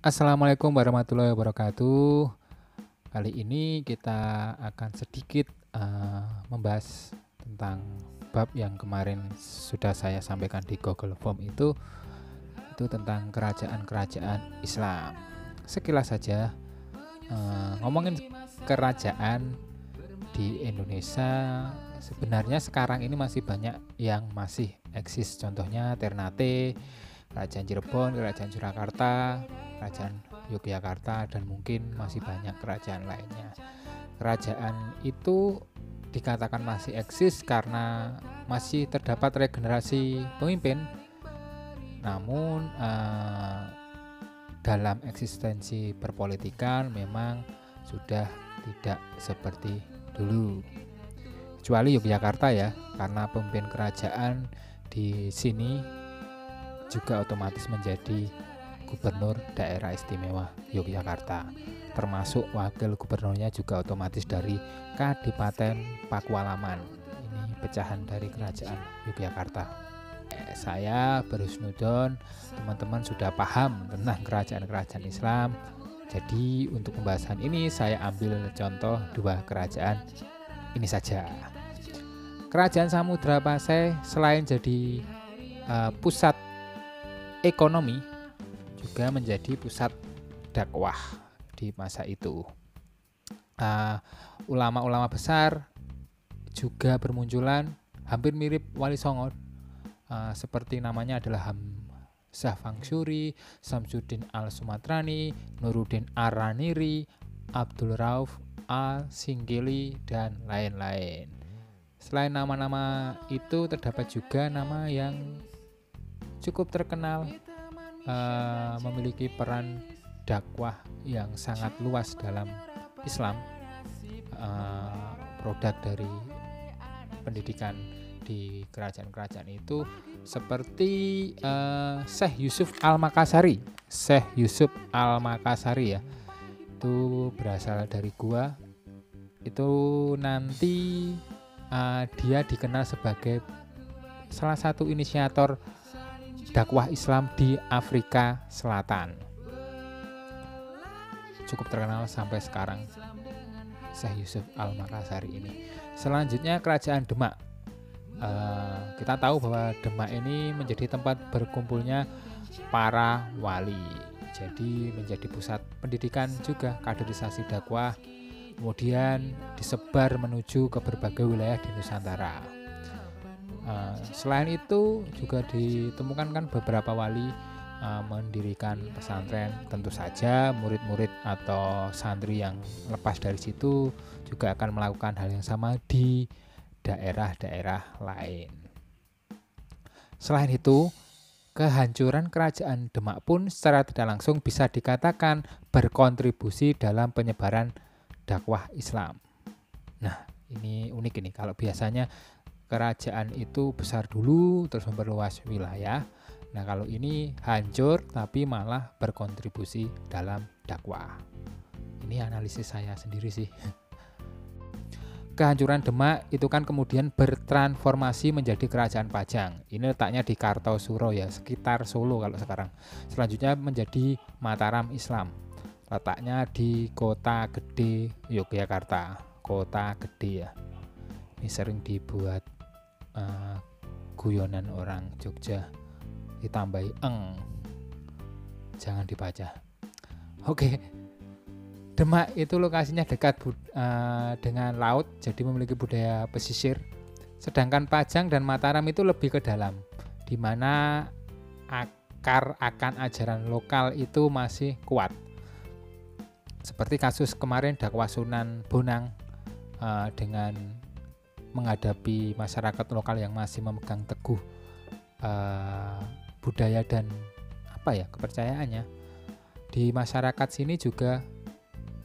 Assalamualaikum warahmatullahi wabarakatuh. Kali ini kita akan sedikit membahas tentang bab yang kemarin sudah saya sampaikan di Google Form itu tentang kerajaan-kerajaan Islam. Sekilas saja ngomongin kerajaan di Indonesia, sebenarnya sekarang ini masih banyak yang masih eksis. Contohnya Ternate, Kerajaan Cirebon, Kerajaan Surakarta, Kerajaan Yogyakarta, dan mungkin masih banyak kerajaan lainnya. Kerajaan itu dikatakan masih eksis karena masih terdapat regenerasi pemimpin. Namun dalam eksistensi perpolitikan memang sudah tidak seperti dulu. Kecuali Yogyakarta ya, karena pemimpin kerajaan di sini juga otomatis menjadi Gubernur Daerah Istimewa Yogyakarta, termasuk wakil gubernurnya juga otomatis dari Kadipaten Pakualaman. Ini pecahan dari Kerajaan Yogyakarta. Saya berhusnudon teman-teman sudah paham tentang kerajaan-kerajaan Islam. Jadi untuk pembahasan ini saya ambil contoh dua kerajaan ini saja. Kerajaan Samudra Pasai selain jadi pusat ekonomi, juga menjadi pusat dakwah di masa itu. Ulama-ulama besar juga bermunculan hampir mirip Wali Songo, seperti namanya adalah Hamzah Fangsuri, Samsuddin Al-Sumatrani, Nuruddin Ar-Raniri, Abdul Rauf Al-Singgili, dan lain-lain. Selain nama-nama itu terdapat juga nama yang cukup terkenal, memiliki peran dakwah yang sangat luas dalam Islam, produk dari pendidikan di kerajaan-kerajaan itu seperti Syekh Yusuf Al-Makassari. Syekh Yusuf Al-Makassari ya, itu berasal dari Goa. Itu nanti dia dikenal sebagai salah satu inisiator dakwah Islam di Afrika Selatan. Cukup terkenal sampai sekarang Syekh Yusuf Al-Makassari ini. Selanjutnya Kerajaan Demak. Kita tahu bahwa Demak ini menjadi tempat berkumpulnya para wali. Jadi menjadi pusat pendidikan juga, kaderisasi dakwah. Kemudian disebar menuju ke berbagai wilayah di Nusantara. Selain itu juga ditemukan kan beberapa wali mendirikan pesantren. Tentu saja murid-murid atau santri yang lepas dari situ juga akan melakukan hal yang sama di daerah-daerah lain. Selain itu, kehancuran Kerajaan Demak pun secara tidak langsung bisa dikatakan berkontribusi dalam penyebaran dakwah Islam. Nah, ini unik ini. Kalau biasanya kerajaan itu besar dulu terus memperluas wilayah. Nah, kalau ini hancur tapi malah berkontribusi dalam dakwah. Ini analisis saya sendiri sih. Kehancuran Demak itu kan kemudian bertransformasi menjadi Kerajaan Pajang. Ini letaknya di Kartosuro ya, sekitar Solo kalau sekarang. Selanjutnya menjadi Mataram Islam. Letaknya di Kota Gede Yogyakarta. Kota Gede ya. Ini sering dibuat guyonan orang Jogja, ditambahi eng, jangan dibaca. Oke, Demak itu lokasinya dekat dengan laut, jadi memiliki budaya pesisir. Sedangkan Pajang dan Mataram itu lebih ke dalam, di mana akar akan ajaran lokal itu masih kuat. Seperti kasus kemarin dakwah Sunan Bonang dengan menghadapi masyarakat lokal yang masih memegang teguh budaya dan kepercayaannya. Di masyarakat sini juga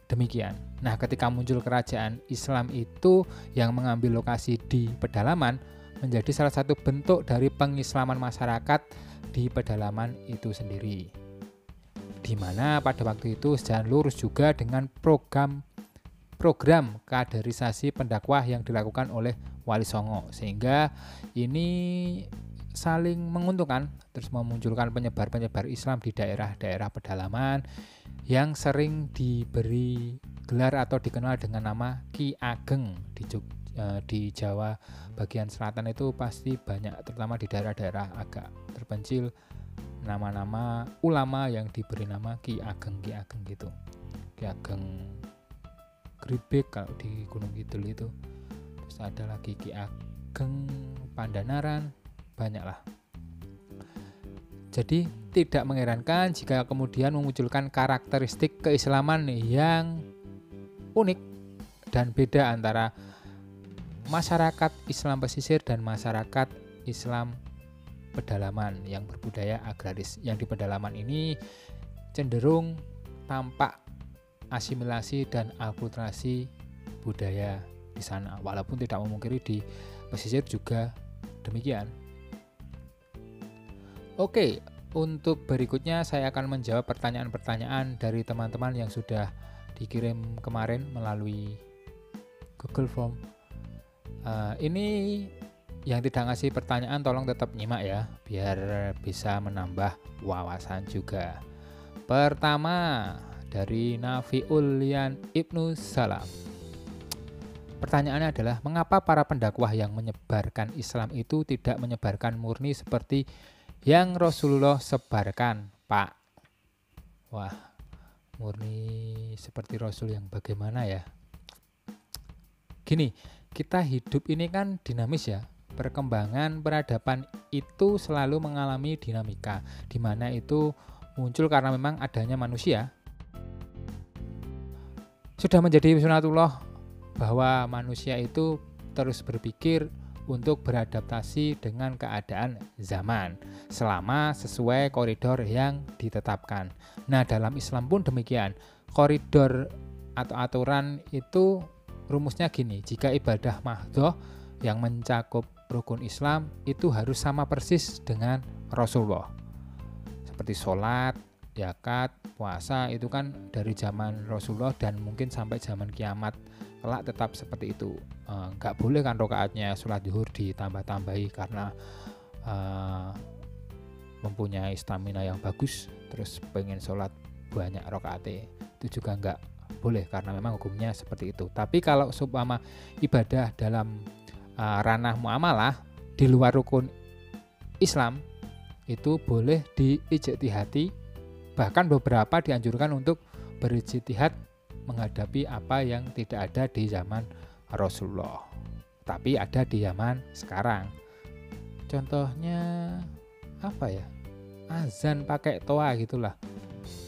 demikian. Nah, ketika muncul kerajaan Islam itu yang mengambil lokasi di pedalaman, menjadi salah satu bentuk dari pengislaman masyarakat di pedalaman itu sendiri. Di mana pada waktu itu sejalan lurus juga dengan program kaderisasi pendakwah yang dilakukan oleh Wali Songo, sehingga ini saling menguntungkan, terus memunculkan penyebar-penyebar Islam di daerah-daerah pedalaman yang sering diberi gelar atau dikenal dengan nama Ki Ageng di Jawa bagian selatan itu pasti banyak, terutama di daerah-daerah agak terpencil, nama-nama ulama yang diberi nama Ki Ageng gitu. Ki Ageng Gribek kalau di Gunung Kidul itu, terus ada lagi Ki Ageng Pandanaran, banyaklah. Jadi tidak mengherankan jika kemudian memunculkan karakteristik keislaman yang unik dan beda antara masyarakat Islam pesisir dan masyarakat Islam pedalaman yang berbudaya agraris. Yang di pedalaman ini cenderung tampak asimilasi dan akulturasi budaya di sana, walaupun tidak memungkiri di pesisir juga demikian. Oke, untuk berikutnya saya akan menjawab pertanyaan-pertanyaan dari teman-teman yang sudah dikirim kemarin melalui Google Form. Ini yang tidak ngasih pertanyaan tolong tetap nyimak ya, biar bisa menambah wawasan juga. Pertama, dari Nafiulian Ibnu Salam. Pertanyaannya adalah, mengapa para pendakwah yang menyebarkan Islam itu tidak menyebarkan murni seperti yang Rasulullah sebarkan, Pak? Wah, murni seperti Rasul yang bagaimana ya? Gini, kita hidup ini kan dinamis ya. Perkembangan peradaban itu selalu mengalami dinamika, di mana itu muncul karena memang adanya manusia. Sudah menjadi sunatullah bahwa manusia itu terus berpikir untuk beradaptasi dengan keadaan zaman selama sesuai koridor yang ditetapkan. Nah, dalam Islam pun demikian. Koridor atau aturan itu rumusnya gini, jika ibadah mahdhah yang mencakup rukun Islam itu harus sama persis dengan Rasulullah. Seperti sholat, zakat, puasa itu kan dari zaman Rasulullah dan mungkin sampai zaman kiamat kelak tetap seperti itu. Nggak boleh kan rokaatnya sholat zuhur ditambah-tambahi karena mempunyai stamina yang bagus terus pengen sholat banyak rokaatnya, itu juga nggak boleh karena memang hukumnya seperti itu. Tapi kalau seumpama ibadah dalam ranah muamalah di luar rukun Islam itu boleh diijtihadi, bahkan beberapa dianjurkan untuk berijtihad menghadapi apa yang tidak ada di zaman Rasulullah, tapi ada di zaman sekarang. Contohnya apa ya? Azan pakai toa gitulah.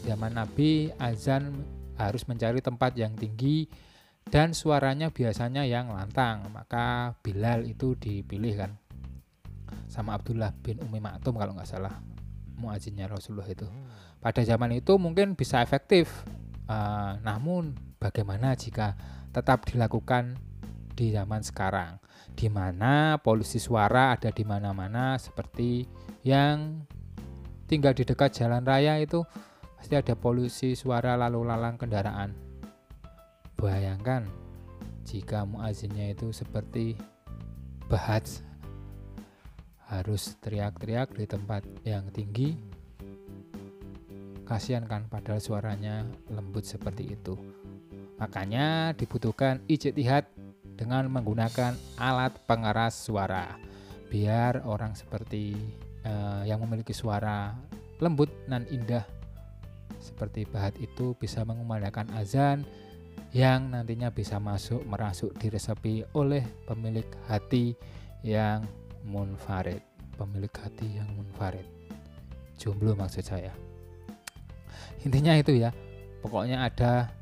Zaman Nabi azan harus mencari tempat yang tinggi dan suaranya biasanya yang lantang, maka Bilal itu dipilih kan sama Abdullah bin Umi Maktum kalau nggak salah, muadzinnya Rasulullah itu. Pada zaman itu mungkin bisa efektif. Namun bagaimana jika tetap dilakukan di zaman sekarang, di mana polusi suara ada di mana-mana, seperti yang tinggal di dekat jalan raya itu pasti ada polusi suara lalu lalang kendaraan. Bayangkan jika muazzinnya itu seperti Bahats, harus teriak-teriak di tempat yang tinggi. Kasihan kan, padahal suaranya lembut seperti itu. Makanya dibutuhkan ijtihad dengan menggunakan alat pengeras suara, biar orang seperti yang memiliki suara lembut dan indah seperti Bahat itu bisa mengumandangkan azan yang nantinya bisa merasuk diresapi oleh pemilik hati yang munfarid. Pemilik hati yang munfarid, jomblo maksud saya. Intinya itu ya, pokoknya ada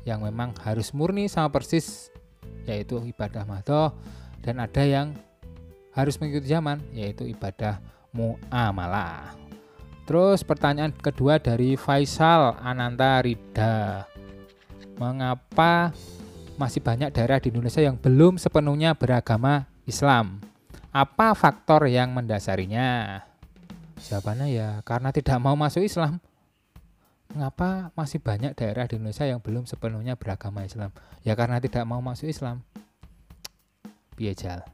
yang memang harus murni sama persis, yaitu ibadah mahdhah, dan ada yang harus mengikuti zaman, yaitu ibadah muamalah. Terus pertanyaan kedua dari Faisal Ananta Rida, mengapa masih banyak daerah di Indonesia yang belum sepenuhnya beragama Islam? Apa faktor yang mendasarinya? Jawabannya ya karena tidak mau masuk Islam. Mengapa masih banyak daerah di Indonesia yang belum sepenuhnya beragama Islam? Ya karena tidak mau masuk Islam. Piye jal.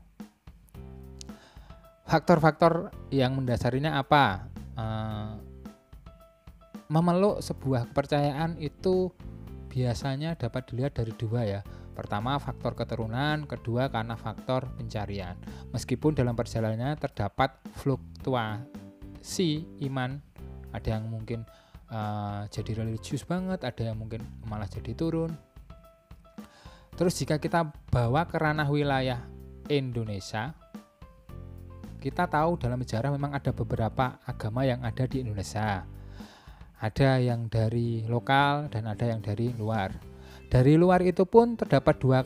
Faktor-faktor yang mendasarinya apa? Memeluk sebuah kepercayaan itu biasanya dapat dilihat dari dua ya. Pertama, faktor keturunan, kedua karena faktor pencarian. Meskipun dalam perjalanannya terdapat fluktuasi iman, ada yang mungkin jadi religius banget, ada yang mungkin malah jadi turun. Terus jika kita bawa ke ranah wilayah Indonesia, kita tahu dalam sejarah memang ada beberapa agama yang ada di Indonesia. Ada yang dari lokal dan ada yang dari luar. Dari luar itu pun terdapat dua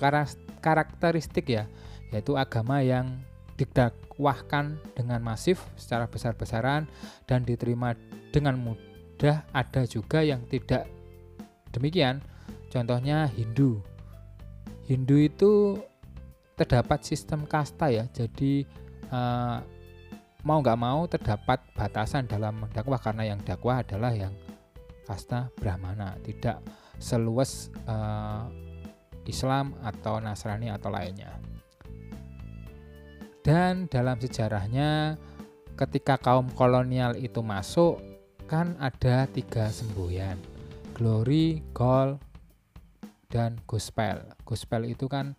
karakteristik ya, yaitu agama yang didakwahkan dengan masif secara besar-besaran dan diterima dengan mudah. Ada juga yang tidak demikian. Contohnya Hindu. Hindu itu terdapat sistem kasta ya, jadi mau nggak mau terdapat batasan dalam dakwah karena yang dakwah adalah yang kasta Brahmana, tidak seluas Islam atau Nasrani atau lainnya. Dan dalam sejarahnya ketika kaum kolonial itu masuk kan ada 3 semboyan, glory, gold, dan gospel. Gospel itu kan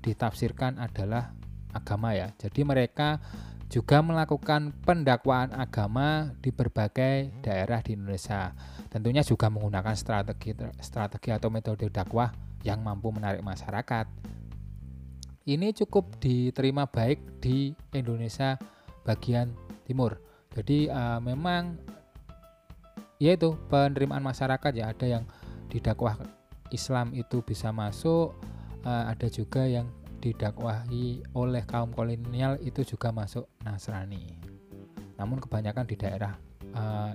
ditafsirkan adalah agama ya. Jadi mereka juga melakukan pendakwaan agama di berbagai daerah di Indonesia. Tentunya juga menggunakan strategi atau metode dakwah yang mampu menarik masyarakat. Ini cukup diterima baik di Indonesia bagian timur. Jadi memang yaitu penerimaan masyarakat ya, ada yang didakwah Islam itu bisa masuk, ada juga yang didakwahi oleh kaum kolonial itu juga masuk Nasrani. Namun kebanyakan di daerah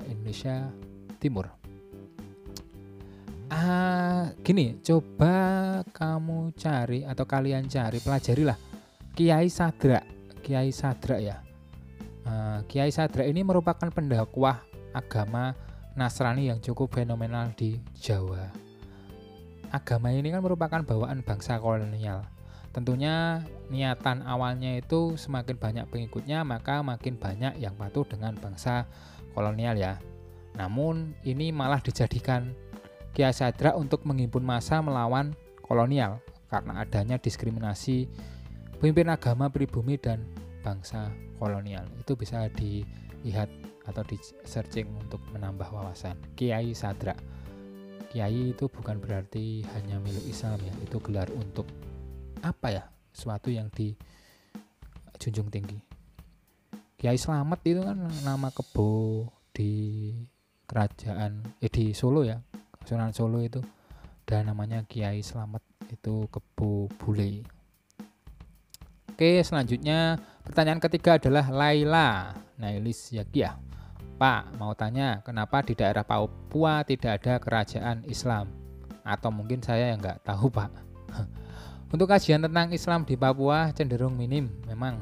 Indonesia Timur. Gini, coba kamu cari atau kalian cari, pelajarilah Kiai Sadra. Kiai Sadra ya. Kiai Sadra ini merupakan pendakwah agama Nasrani yang cukup fenomenal di Jawa. Agama ini kan merupakan bawaan bangsa kolonial. Tentunya niatan awalnya itu semakin banyak pengikutnya maka makin banyak yang patuh dengan bangsa kolonial ya. Namun ini malah dijadikan Kiai Sadra untuk menghimpun massa melawan kolonial karena adanya diskriminasi pemimpin agama pribumi dan bangsa kolonial. Itu bisa dilihat atau di searching untuk menambah wawasan. Kiai Sadra. Kiai itu bukan berarti hanya milik Islam ya, itu gelar untuk apa ya, sesuatu yang dijunjung tinggi. Kiai Slamet itu kan nama kebo di kerajaan di Solo ya, Sunan Solo itu dan namanya Kiai Slamet, itu kebo bule. Oke, selanjutnya pertanyaan ketiga adalah Laila Nailis Yakiah. Pak, mau tanya kenapa di daerah Papua tidak ada kerajaan Islam? Atau mungkin saya yang nggak tahu Pak. Untuk kajian tentang Islam di Papua cenderung minim memang.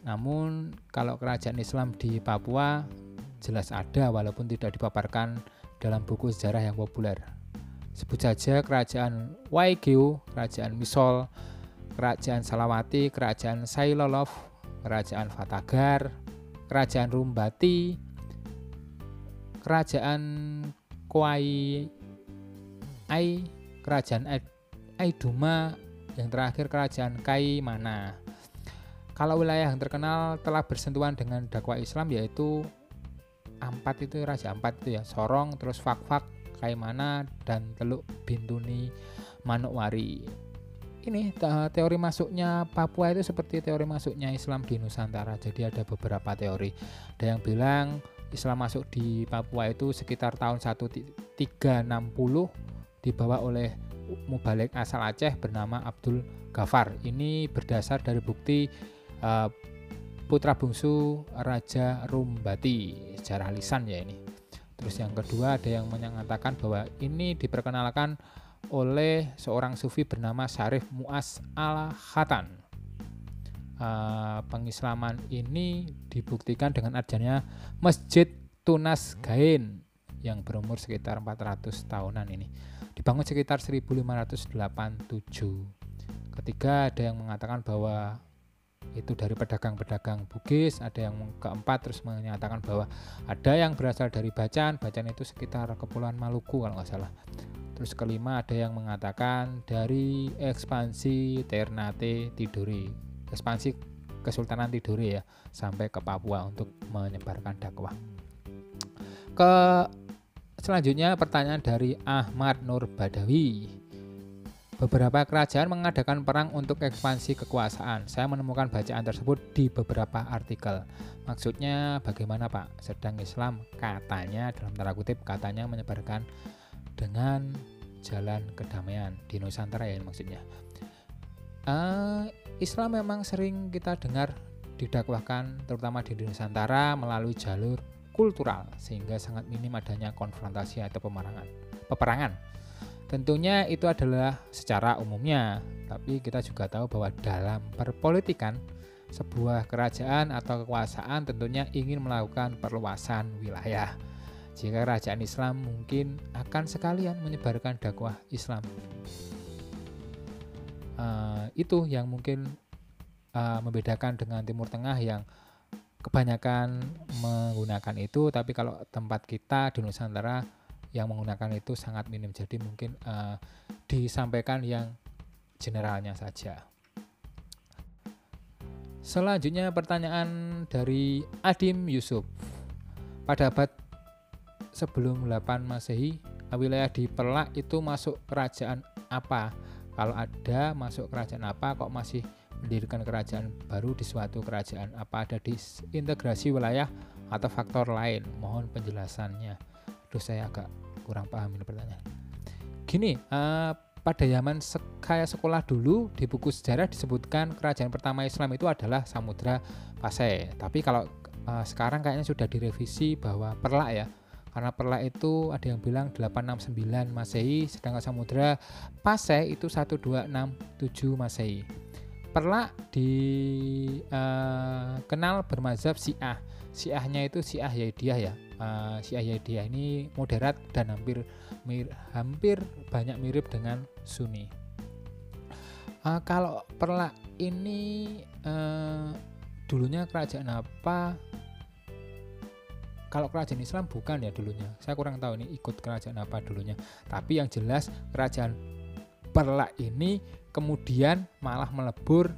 Namun kalau kerajaan Islam di Papua jelas ada walaupun tidak dipaparkan dalam buku sejarah yang populer. Sebut saja kerajaan Waigeo, kerajaan Misol, kerajaan Salawati, kerajaan Sailolof, kerajaan Fatagar, kerajaan Rumbati, kerajaan Kuai Ai, kerajaan Aiduma, yang terakhir kerajaan Kaimana. Kalau wilayah yang terkenal telah bersentuhan dengan dakwah Islam yaitu Ampat, itu Raja Ampat itu ya, Sorong, terus Fakfak, Kaimana, dan Teluk Bintuni Manokwari. Ini teori masuknya Papua itu seperti teori masuknya Islam di Nusantara. Jadi ada beberapa teori. Ada yang bilang Islam masuk di Papua itu sekitar tahun 1360 dibawa oleh Mubalik asal Aceh bernama Abdul Ghaffar. Ini berdasar dari bukti putra bungsu Raja Rumbati, sejarah lisan ya ini. Terus yang kedua ada yang mengatakan bahwa ini diperkenalkan oleh seorang sufi bernama Syarif Mu'az al-Khatan. Pengislaman ini dibuktikan dengan adanya Masjid Tunas Gain yang berumur sekitar 400 tahunan ini. Dibangun sekitar 1587. Ketiga ada yang mengatakan bahwa itu dari pedagang-pedagang Bugis. Ada yang keempat terus menyatakan bahwa ada yang berasal dari Bacan itu sekitar Kepulauan Maluku kalau nggak salah. Terus kelima ada yang mengatakan dari ekspansi Ternate Tidore, ekspansi Kesultanan Tidore ya, sampai ke Papua untuk menyebarkan dakwah. Selanjutnya pertanyaan dari Ahmad Nur Badawi. Beberapa kerajaan mengadakan perang untuk ekspansi kekuasaan. Saya menemukan bacaan tersebut di beberapa artikel. Maksudnya bagaimana Pak? Sedang Islam katanya, dalam tanda kutip, katanya menyebarkan dengan jalan kedamaian di Nusantara ya maksudnya. Islam memang sering kita dengar didakwahkan terutama di Nusantara melalui jalur kultural, sehingga sangat minim adanya konfrontasi atau peperangan. Tentunya itu adalah secara umumnya, tapi kita juga tahu bahwa dalam perpolitikan sebuah kerajaan atau kekuasaan tentunya ingin melakukan perluasan wilayah. Jika kerajaan Islam mungkin akan sekalian menyebarkan dakwah Islam. Itu yang mungkin membedakan dengan Timur Tengah yang kebanyakan menggunakan itu, tapi kalau tempat kita di Nusantara yang menggunakan itu sangat minim. Jadi mungkin disampaikan yang generalnya saja. Selanjutnya pertanyaan dari Adim Yusuf. Pada abad sebelum 8 Masehi, wilayah di Perlak itu masuk kerajaan apa? Kalau ada masuk kerajaan apa, kok masih mendirikan kerajaan baru di suatu kerajaan? Apa ada disintegrasi wilayah atau faktor lain? Mohon penjelasannya. Aduh, saya agak kurang paham ini pertanyaan. Gini, pada zaman saya sekolah dulu di buku sejarah disebutkan kerajaan pertama Islam itu adalah Samudra Pasai. Tapi kalau sekarang kayaknya sudah direvisi bahwa Perlak ya. Karena Perlak itu ada yang bilang 869 Masehi, sedangkan Samudra Pasai itu 1267 Masehi. Perlak dikenal bermazhab Syiah. Syiahnya itu Syiah Yaidiyah ya. Syiah Yaidiyah ini moderat dan hampir banyak mirip dengan Sunni. Kalau Perlak ini dulunya kerajaan apa? Kalau kerajaan Islam bukan ya dulunya. Saya kurang tahu ini ikut kerajaan apa dulunya. Tapi yang jelas kerajaan Perlak ini kemudian malah melebur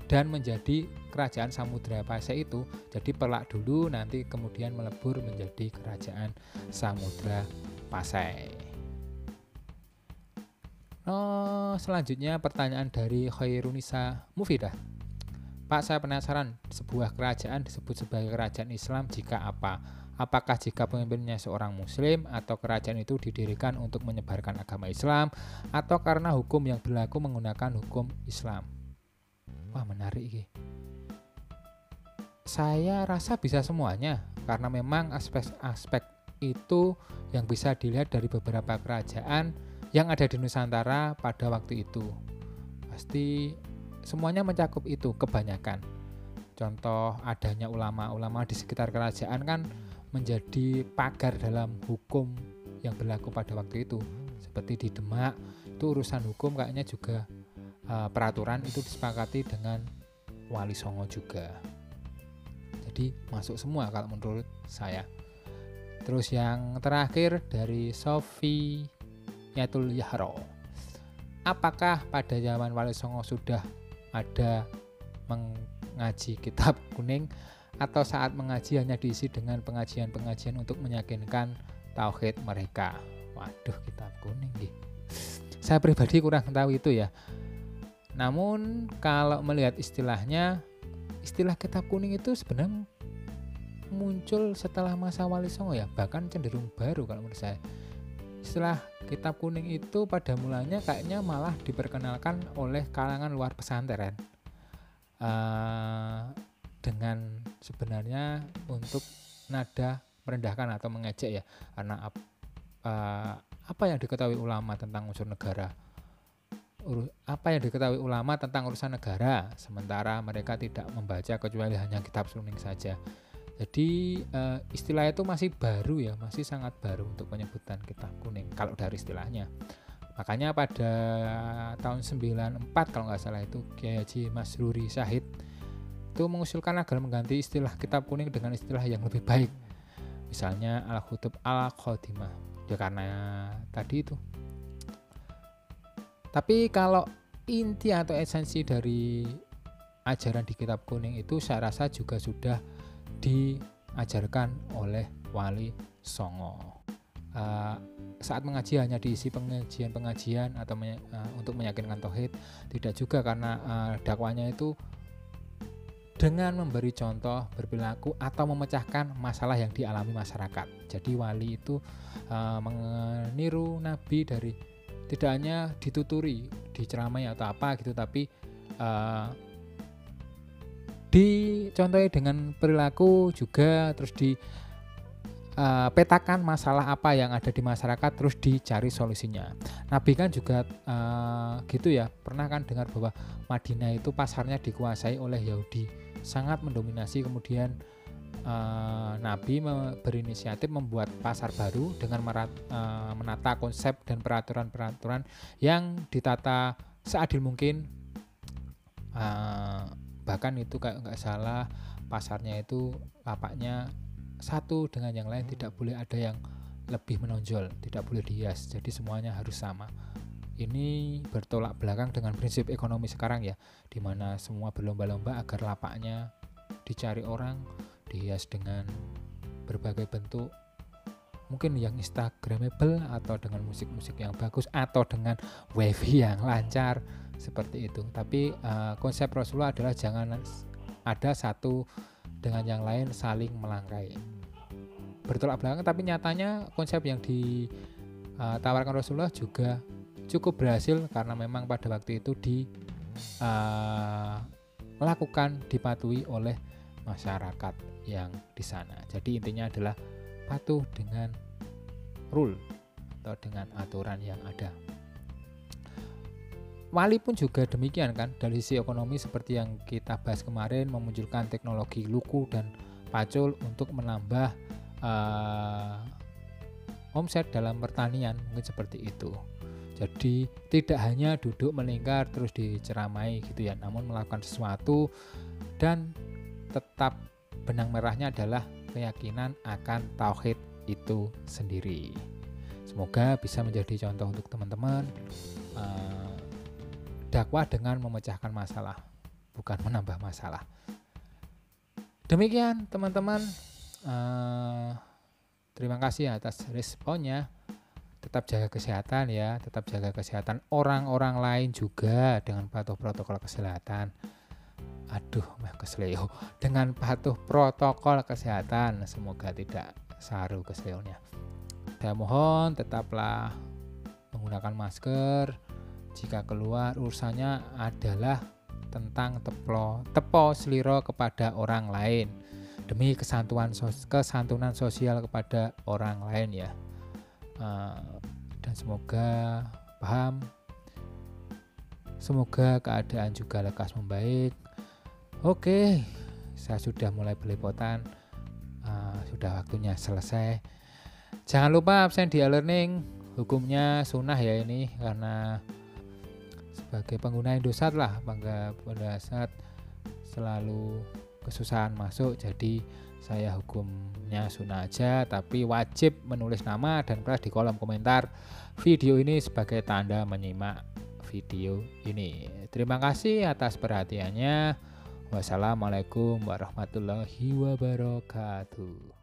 dan menjadi kerajaan Samudra Pasai itu. Jadi Perlak dulu, nanti kemudian melebur menjadi kerajaan Samudra Pasai. Selanjutnya pertanyaan dari Khairunisa Mufidah. Pak, saya penasaran, sebuah kerajaan disebut sebagai kerajaan Islam jika apa? Apakah jika pemimpinnya seorang muslim, atau kerajaan itu didirikan untuk menyebarkan agama Islam, atau karena hukum yang berlaku menggunakan hukum Islam? Wah, menarik ini. Saya rasa bisa semuanya, karena memang aspek-aspek itu yang bisa dilihat dari beberapa kerajaan yang ada di Nusantara pada waktu itu. Pasti semuanya mencakup itu, kebanyakan. Contoh adanya ulama-ulama di sekitar kerajaan kan menjadi pagar dalam hukum yang berlaku pada waktu itu. Seperti di Demak, itu urusan hukum kayaknya juga peraturan itu disepakati dengan Wali Songo juga. Jadi masuk semua kalau menurut saya. Terus yang terakhir dari Sofi Yatul Yahro. Apakah pada zaman Wali Songo sudah ada mengaji kitab kuning, atau saat mengaji hanya diisi dengan pengajian-pengajian untuk meyakinkan tauhid mereka? Waduh, kitab kuning nih. Saya pribadi kurang tahu itu ya. Namun kalau melihat istilahnya, istilah kitab kuning itu sebenarnya muncul setelah masa Wali Songo ya, bahkan cenderung baru kalau menurut saya. Istilah kitab kuning itu pada mulanya kayaknya malah diperkenalkan oleh kalangan luar pesantren. Dengan sebenarnya untuk nada merendahkan atau mengejek ya, karena apa yang diketahui ulama tentang unsur negara, apa yang diketahui ulama tentang urusan negara, sementara mereka tidak membaca kecuali hanya kitab kuning saja. Jadi istilah itu masih baru ya, masih sangat baru untuk penyebutan kitab kuning kalau dari istilahnya. Makanya pada tahun 94 kalau nggak salah itu Kiai Haji Masruri Syahid itu mengusulkan agar mengganti istilah kitab kuning dengan istilah yang lebih baik. Misalnya Al-Kutub Al-Qadimah. Ya karena tadi itu. Tapi kalau inti atau esensi dari ajaran di kitab kuning itu saya rasa juga sudah diajarkan oleh Wali Songo. Saat mengaji hanya diisi pengajian atau untuk meyakinkan tauhid, tidak juga, karena dakwanya itu dengan memberi contoh berperilaku atau memecahkan masalah yang dialami masyarakat. Jadi wali itu meniru Nabi dari tidak hanya dituturi, diceramai atau apa gitu, tapi dicontohi dengan perilaku juga, terus petakan masalah apa yang ada di masyarakat, terus dicari solusinya. Nabi kan juga gitu ya, pernah kan dengar bahwa Madinah itu pasarnya dikuasai oleh Yahudi, sangat mendominasi. Kemudian Nabi berinisiatif membuat pasar baru dengan menata konsep dan peraturan-peraturan yang ditata seadil mungkin. Bahkan itu kayak nggak salah, pasarnya itu lapaknya satu dengan yang lain, tidak boleh ada yang lebih menonjol, tidak boleh dihias, jadi semuanya harus sama. Ini bertolak belakang dengan prinsip ekonomi sekarang ya, dimana semua berlomba-lomba agar lapaknya dicari orang, dihias dengan berbagai bentuk, mungkin yang instagramable, atau dengan musik-musik yang bagus, atau dengan wifi yang lancar, seperti itu. Tapi konsep Rasulullah adalah jangan ada satu dengan yang lain saling melangkai. Bertolak belakang, tapi nyatanya konsep yang ditawarkan Rasulullah juga cukup berhasil, karena memang pada waktu itu dilakukan, dipatuhi oleh masyarakat yang di sana. Jadi intinya adalah patuh dengan rule atau dengan aturan yang ada. Wali pun juga demikian kan, dari sisi ekonomi seperti yang kita bahas kemarin, memunculkan teknologi luku dan pacul untuk menambah omset dalam pertanian, mungkin seperti itu. Jadi tidak hanya duduk melingkar terus diceramai gitu ya, namun melakukan sesuatu, dan tetap benang merahnya adalah keyakinan akan tauhid itu sendiri. Semoga bisa menjadi contoh untuk teman-teman. Dakwah dengan memecahkan masalah, bukan menambah masalah. Demikian teman-teman, terima kasih atas responnya. Tetap jaga kesehatan ya, tetap jaga kesehatan orang-orang lain juga dengan patuh protokol kesehatan. Dengan patuh protokol kesehatan, semoga tidak saru keselionya. Saya mohon tetaplah menggunakan masker. Jika keluar, urusannya adalah tentang tepo seliro kepada orang lain, demi kesantunan sosial kepada orang lain ya. Dan semoga paham, semoga keadaan juga lekas membaik. Oke, saya sudah mulai belepotan, sudah waktunya selesai. Jangan lupa absen di e-learning, hukumnya sunnah ya ini, karena sebagai pengguna Indosat lah, Indosat selalu kesusahan masuk, jadi saya hukumnya sunnah aja, tapi wajib menulis nama dan kelas di kolom komentar video ini sebagai tanda menyimak video ini. Terima kasih atas perhatiannya. Wassalamualaikum warahmatullahi wabarakatuh.